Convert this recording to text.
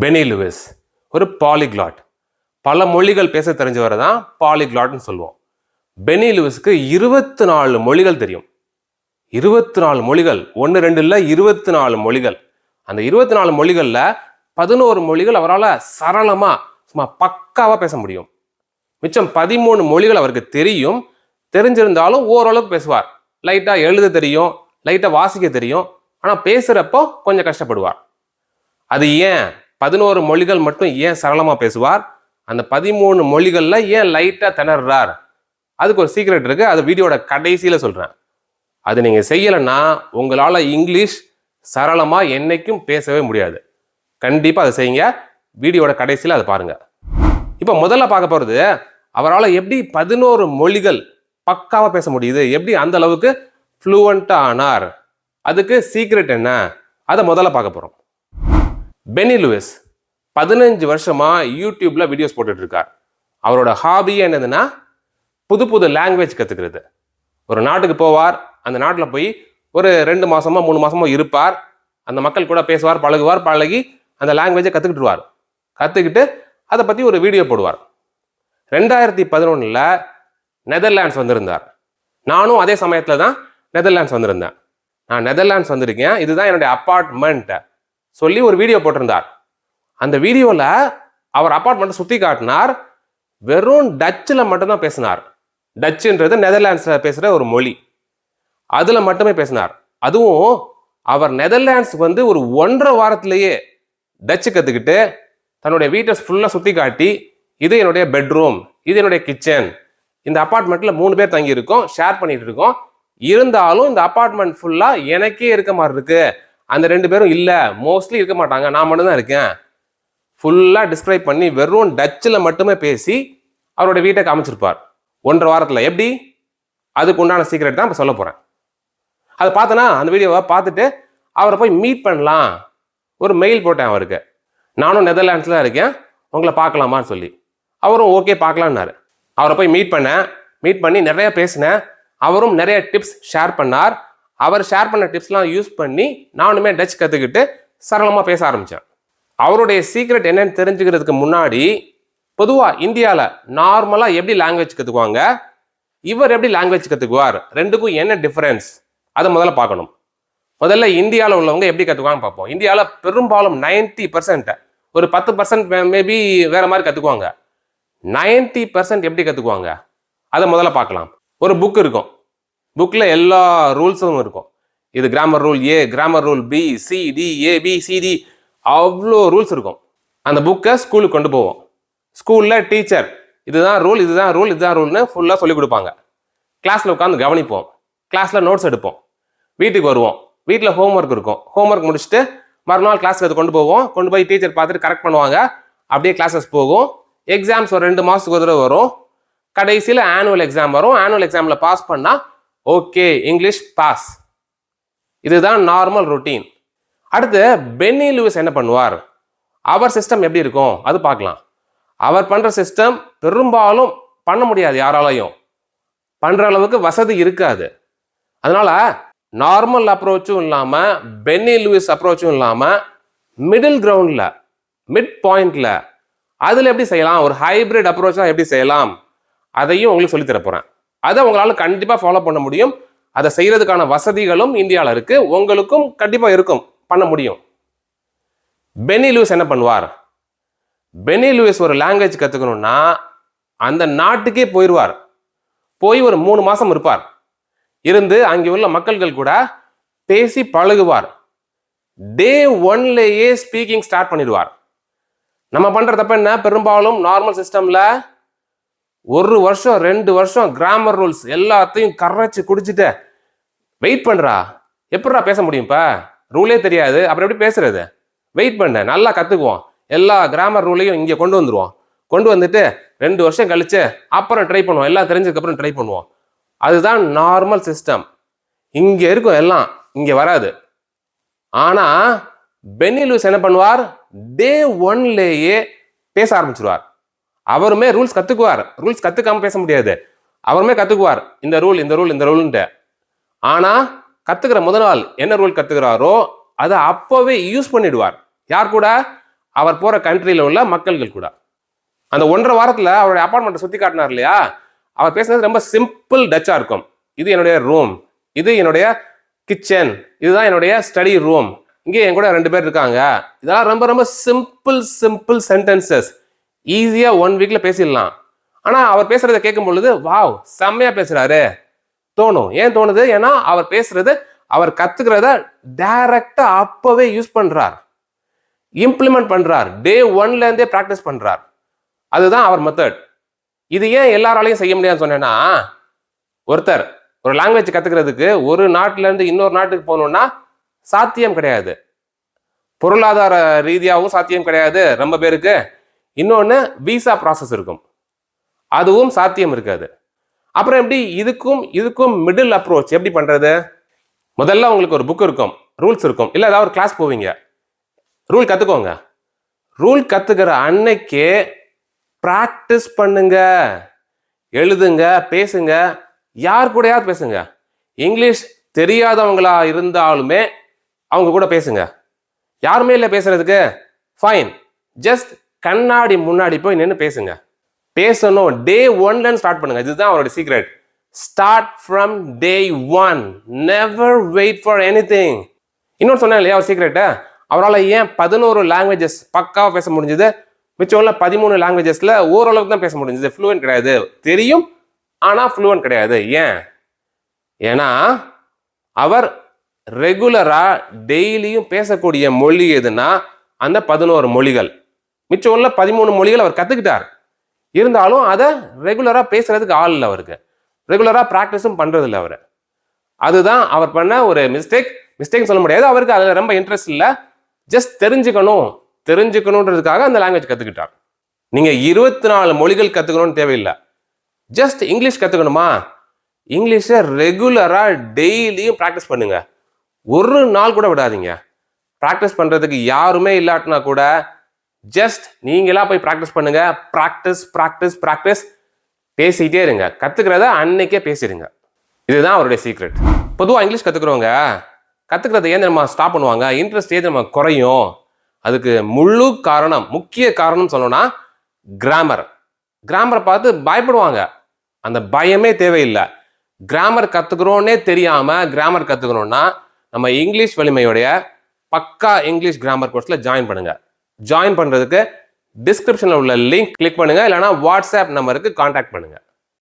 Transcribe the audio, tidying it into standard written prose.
Beni Lewis ஒரு பாலிக்ளாட். பல மொழிகள் பேச தெரிஞ்சவரை தான் பாலிக்ளாட்னு சொல்லுவோம். பெனி லூயிஸ்க்கு 24 மொழிகள் தெரியும். 24 மொழிகள், 1 2 இல்லை, 24 மொழிகள். அந்த 24 மொழிகள்ல 11 மொழிகள் அவரால் சரளமா சும்மா பக்காவா பேச முடியும். மிச்சம் 13 மொழிகள் அவருக்கு தெரியும். தெரிஞ்சிருந்தாலும் ஓரளவுக்கு பேசுவார். லைட்டா எழுத தெரியும், லைட்டா வாசிக்க தெரியும். ஆனா பேசுறப்போ கொஞ்சம் கஷ்டப்படுவார். அது ஏன் 11 மொழிகள் மட்டும் ஏன் சரளமா பேசுவார், அந்த 13 மொழிகள்ல ஏன் லைட்டா திணறார்? அதுக்கு ஒரு சீக்ரெட் இருக்கு. அது வீடியோட கடைசியில சொல்றேன். அது நீங்க செய்யலைன்னா உங்களால இங்கிலீஷ் சரளமா என்னைக்கும் பேசவே முடியாது. கண்டிப்பா அதை செய்யுங்க. வீடியோட கடைசியில அதை பாருங்க. இப்ப முதல்ல பார்க்க போறது, அவரால் எப்படி 11 மொழிகள் பக்காவா பேச முடியுது, எப்படி அந்த அளவுக்கு ஃப்ளூவெண்டா ஆனார், அதுக்கு சீக்ரெட் என்ன, அதை முதல்ல பார்க்க போறோம். பெனி லூயிஸ் 15 வருஷமா யூடியூப்ல வீடியோஸ் போட்டுட்டு இருக்கார். அவரோட ஹாபி என்னதுன்னா புது புது லாங்குவேஜ் கத்துக்கிறது. ஒரு நாட்டுக்கு போவார், அந்த நாட்டில் போய் ஒரு 2 மாசமோ 3 மாசமோ இருப்பார். அந்த மக்கள் கூட பேசுவார், பழகுவார், பழகி அந்த லாங்குவேஜை கத்துக்கிட்டுருவார். கத்துக்கிட்டு அதை பத்தி ஒரு வீடியோ போடுவார். 2011 நெதர்லாண்ட்ஸ் வந்திருந்தார். நானும் அதே சமயத்துல தான் நெதர்லாண்ட்ஸ் வந்திருந்தேன். நான் நெதர்லாண்ட்ஸ் வந்திருக்கேன், இதுதான் என்னுடைய அப்பார்ட்மெண்ட் சொல்லி ஒரு வீடியோ போட்டிருந்தார். அந்த வீடியோவில் அவர் அப்பார்ட்மெண்ட்டை சுற்றி காட்டினார். வெறும் டச்சில் மட்டும்தான் பேசினார். டச்சுன்றது நெதர்லாண்ட்ஸில் பேசுகிற ஒரு மொழி. அதில் மட்டுமே பேசினார். அதுவும் அவர் நெதர்லாண்ட்ஸுக்கு வந்து ஒரு 1.5 வாரத்திலேயே டச்சு கற்றுக்கிட்டு தன்னுடைய வீட்டை ஃபுல்லாக சுற்றி காட்டி, இது என்னுடைய பெட்ரூம், இது என்னுடைய கிச்சன், இந்த அப்பார்ட்மெண்ட்டில் 3 பேர் தங்கி இருக்கோம், ஷேர் பண்ணிட்டு இருக்கோம், இருந்தாலும் இந்த அப்பார்ட்மெண்ட் ஃபுல்லாக எனக்கே இருக்க மாதிரி இருக்கு, அந்த 2 பேரும் இல்லை, மோஸ்ட்லி இருக்க மாட்டாங்க, நான் மட்டும்தான் இருக்கேன், ஃபுல்லாக டிஸ்கிரைப் பண்ணி வெறும் டச்சில் மட்டுமே பேசி அவரோட வீட்டை காமிச்சிருப்பார் 1.5 வாரத்தில். எப்படி? அதுக்கு உண்டான சீக்ரெட் தான் இப்போ சொல்ல போகிறேன். அதை பார்த்தனா அந்த வீடியோவை பார்த்துட்டு அவரை போய் மீட் பண்ணலாம் ஒரு மெயில் போட்டேன் அவருக்கு. நானும் நெதர்லாண்ட்ஸில் இருக்கேன், உங்களை பார்க்கலாமான்னு சொல்லி. அவரும் ஓகே பார்க்கலான்னாரு. அவரை போய் மீட் பண்ணி நிறைய பேசினேன். அவரும் நிறைய டிப்ஸ் ஷேர் பண்ணார். அவர் ஷேர் பண்ண டிப்ஸ்லாம் யூஸ் பண்ணி நானுமே டச் கற்றுக்கிட்டு சரளமாக பேச ஆரம்பித்தேன். அவருடைய சீக்ரெட் என்னன்னு தெரிஞ்சுக்கிறதுக்கு முன்னாடி, பொதுவாக இந்தியாவில் நார்மலாக எப்படி லாங்குவேஜ் கற்றுக்குவாங்க, இவர் எப்படி லாங்குவேஜ் கற்றுக்குவார், ரெண்டுக்கும் என்ன டிஃப்ரென்ஸ், அதை முதல்ல பார்க்கணும். முதல்ல இந்தியாவில் உள்ளவங்க எப்படி கற்றுக்குவாங்க பார்ப்போம். இந்தியாவில் பெரும்பாலும் 90%, ஒரு 10% மேபி வேற மாதிரி கற்றுக்குவாங்க. 90% எப்படி கற்றுக்குவாங்க அதை முதல்ல பார்க்கலாம். ஒரு புக் இருக்கும், புக்கில் எல்லா ரூல்ஸும் இருக்கும். இது grammar rule A, grammar rule B, C, D, ABCD, அவ்வளோ ரூல்ஸ் இருக்கும். அந்த புக்கை ஸ்கூலுக்கு கொண்டு போவோம். ஸ்கூலில் டீச்சர் இதுதான் ரூல், இதுதான் ரூல், இதுதான் ரூல்னு ஃபுல்லாக சொல்லிக் கொடுப்பாங்க. கிளாஸில் உட்காந்து கவனிப்போம், கிளாஸில் நோட்ஸ் எடுப்போம், வீட்டுக்கு வருவோம், வீட்டில் ஹோம்ஒர்க் இருக்கும், ஹோம்ஒர்க் முடிச்சுட்டு மறுநாள் கிளாஸுக்கு அது கொண்டு போவோம். கொண்டு போய் டீச்சர் பார்த்துட்டு கரெக்ட் பண்ணுவாங்க. அப்படியே கிளாஸஸ் போகும். எக்ஸாம்ஸ் ஒரு 2 மாதத்துக்கு ஒரு தடவை வரும். கடைசியில் ஆனுவல் எக்ஸாம் வரும். ஆனுவல் எக்ஸாமில் பாஸ் பண்ணால் ஓகே, இங்கிலீஷ் பாஸ். இதுதான் நார்மல் ரொட்டீன். அடுத்து பெனி லூயிஸ் என்ன பண்ணுவார், அவர் சிஸ்டம் எப்படி இருக்கும் அது பார்க்கலாம். அவர் பண்ணுற சிஸ்டம் பெரும்பாலும் பண்ண முடியாது, யாராலையும் பண்ணுற அளவுக்கு வசதி இருக்காது. அதனால நார்மல் அப்ரோச்சும் இல்லாமல் பெனி லூயிஸ் அப்ரோச்சும் இல்லாமல் மிடில் கிரவுண்டில், மிட் பாயிண்டில், அதில் எப்படி செய்யலாம், ஒரு ஹைபிரிட் அப்ரோச்சாக எப்படி செய்யலாம், அதையும் உங்களுக்கு சொல்லித்தர போகிறேன். அதை உங்களால் கண்டிப்பாக ஃபாலோ பண்ண முடியும். அதை செய்யறதுக்கான வசதிகளும் இந்தியாவில் இருக்கு, உங்களுக்கும் கண்டிப்பாக இருக்கும், பண்ண முடியும். பெனி லூயிஸ் என்ன பண்ணுவார், பெனி லூயிஸ் ஒரு லாங்குவேஜ் கற்றுக்கணும்னா அந்த நாட்டுக்கே போயிடுவார். போய் ஒரு 3 மாதம் இருப்பார். இருந்து அங்கே உள்ள மக்கள்கள் கூட பேசி பழகுவார். டே 1லேயே ஸ்பீக்கிங் ஸ்டார்ட் பண்ணிடுவார். நம்ம பண்ற தப்ப என்ன, பெரும்பாலும் நார்மல் சிஸ்டம்ல 1 வருஷம் 2 வருஷம் கிராமர் ரூல்ஸ் எல்லாத்தையும் கரைச்சி குடிச்சிட்டு வெயிட் பண்றா, எப்படா பேச முடியும்ப்பா, ரூலே தெரியாது, அப்புறம் எப்படி பேசுறது, வெயிட் பண்ண, நல்லா கத்துக்குவோம், எல்லா கிராமர் ரூலையும் இங்கே கொண்டு வந்துருவோம், கொண்டு வந்துட்டு 2 வருஷம் கழிச்சு அப்புறம் ட்ரை பண்ணுவோம், எல்லாம் தெரிஞ்சதுக்கு அப்புறம் ட்ரை பண்ணுவோம். அதுதான் நார்மல் சிஸ்டம். இங்க இருக்கும் எல்லாம், இங்க வராது. ஆனா பெனி லூயிஸ் என்ன பண்ணுவார், டே 1லேயே பேச ஆரம்பிச்சிருவார். அவருமே ரூல்ஸ் கத்துக்குவார். ரூல்ஸ் கத்துக்காம பேச முடியாது, அவருமே கத்துக்குவார், இந்த ரூல் இந்த ரூல் இந்த ரூல்ன்ட்டு. ஆனா கத்துக்கிற முதல் நாள் என்ன ரூல் கத்துக்கிறாரோ அதை அப்பவே யூஸ் பண்ணிடுவார். யார் கூட, அவர் போற கண்ட்ரியில் உள்ள மக்கள்கள் கூட. அந்த 1.5 வாரத்தில் அவருடைய அப்பார்ட்மெண்ட்டை சுற்றி காட்டினார் இல்லையா, அவர் பேசுனது ரொம்ப சிம்பிள் டச்சாக இருக்கும். இது என்னுடைய ரூம், இது என்னுடைய கிச்சன், இதுதான் என்னுடைய ஸ்டடி ரூம், இங்கே என் கூட 2 பேர் இருக்காங்க. இதெல்லாம் ரொம்ப ரொம்ப சிம்பிள் சென்டென்சஸ். ஈஸியாக 1 வீக்கில் பேசிடலாம். ஆனால் அவர் பேசுறதை கேட்கும் பொழுது வாவ் செம்மையா பேசுறாரு தோணும். ஏன் தோணுது? ஏன்னா அவர் பேசுறது, அவர் கத்துக்கிறத டைரக்டா அப்பவே யூஸ் பண்றார், இம்ப்ளிமெண்ட் பண்றார், டே 1ல இருந்தே பிராக்டிஸ் பண்றார். அதுதான் அவர் மெத்தட். இது ஏன் எல்லாராலையும் செய்ய முடியாதுன்னு சொன்னேன்னா, ஒருத்தர் ஒரு லாங்குவேஜ் கத்துக்கிறதுக்கு ஒரு நாட்டுல இருந்து இன்னொரு நாட்டுக்கு போகணும்னா சாத்தியம் கிடையாது. பொருளாதார ரீதியாகவும் சாத்தியம் கிடையாது ரொம்ப பேருக்கு. இன்னொன்னு விசா ப்ராசஸ் இருக்கும், அதுவும் சாத்தியம் இருக்காது. அப்புறம் எப்படி இதுக்கும் மிடில் அப்ரோச் எப்படி பண்றது? முதல்ல உங்களுக்கு ஒரு புக் இருக்கும், ரூல்ஸ் இருக்கும், இல்லை ஏதாவது ஒரு கிளாஸ் போவீங்க, ரூல் கத்துக்கோங்க. ரூல் கத்துக்கிற அன்னைக்கே பிராக்டிஸ் பண்ணுங்க, எழுதுங்க, பேசுங்க, யார் கூடயாவது பேசுங்க. இங்கிலீஷ் தெரியாதவங்களா இருந்தாலுமே அவங்க கூட பேசுங்க. யாருமே இல்லை பேசுறதுக்கு, ஃபைன், ஜஸ்ட் கண்ணாடி முன்னாடி போய் நின்று பேசுங்க. பேசணும், டே 1ல ஸ்டார்ட் பண்ணுங்க. இதுதான் அவரோட secret. Start from day 1, never wait for anything. இன்னொன்று சொன்னேன் இல்லையா ஒரு சீக்ரெட்டை, அவரால் ஏன் 11 லாங்குவேஜஸ் பக்காவாக பேச முடிஞ்சது, மிச்சம் 13 லாங்குவேஜஸ்ல ஓரளவுக்கு தான் பேச முடிஞ்சது. ஃப்ளூவன்ட் கிடையாது, தெரியும் ஆனால் ஃப்ளூவன்ட் கிடையாது. ஏன்னா அவர் ரெகுலரா டெய்லியும் பேசக்கூடிய மொழி எதுனா அந்த 11 மொழிகள். மிச்சம் 13 மொழிகள் அவர் கத்துக்கிட்டார். இருந்தாலும் அதை ரெகுலரா பேசுறதுக்கு ஆள் இல்லை அவருக்கு, ரெகுலரா பிராக்டிஸும் பண்றது இல்லை அவர். அதுதான் அவர் பண்ண ஒரு மிஸ்டேக் சொல்ல முடியாது. அவருக்கு அதுல ரொம்ப இன்ட்ரெஸ்ட் இல்லை, ஜஸ்ட் தெரிஞ்சுக்கணுன்றதுக்காக அந்த லாங்குவேஜ் கத்துக்கிட்டார். நீங்க 24 மொழிகள் கத்துக்கணும்னு தேவையில்லை. ஜஸ்ட் இங்கிலீஷ் கத்துக்கணுமா, இங்கிலீஷை ரெகுலரா டெய்லியும் பிராக்டிஸ் பண்ணுங்க. ஒரு நாள் கூட விடாதீங்க. பிராக்டிஸ் பண்றதுக்கு யாருமே இல்லாட்டினா கூட ஜஸ்ட் நீங்களா போய் பிராக்டிஸ் பண்ணுங்க. பிராக்டிஸ் பேசிக்கிட்டே இருங்க. கத்துக்கிறத அன்னைக்கே பேசிடுங்க. இதுதான் அவருடைய சீக்ரெட். பொதுவாக இங்கிலீஷ் கத்துக்கிறவங்க கத்துக்கிறத ஏன் நம்ம ஸ்டாப் பண்ணுவாங்க, இன்ட்ரெஸ்ட் ஏன் நம்ம குறையும்? அதுக்கு முக்கிய காரணம் சொல்லணும்னா கிராமரை பார்த்து பயப்படுவாங்க. அந்த பயமே தேவையில்லை. கிராமர் கத்துக்கிறோன்னே தெரியாம கிராமர் கத்துக்கணும்னா நம்ம இங்கிலீஷ் வலிமையுடைய பக்கா இங்கிலீஷ் கிராமர் கோர்ஸ்ல ஜாயின் பண்ணுங்க. ஜாயின் பண்றதுக்கு டிஸ்கிரிப்ஷன்ல உள்ள லிங்க் கிளிக் பண்ணுங்க, இல்லைன்னா வாட்ஸ்அப் நம்பருக்கு கான்டாக்ட் பண்ணுங்க.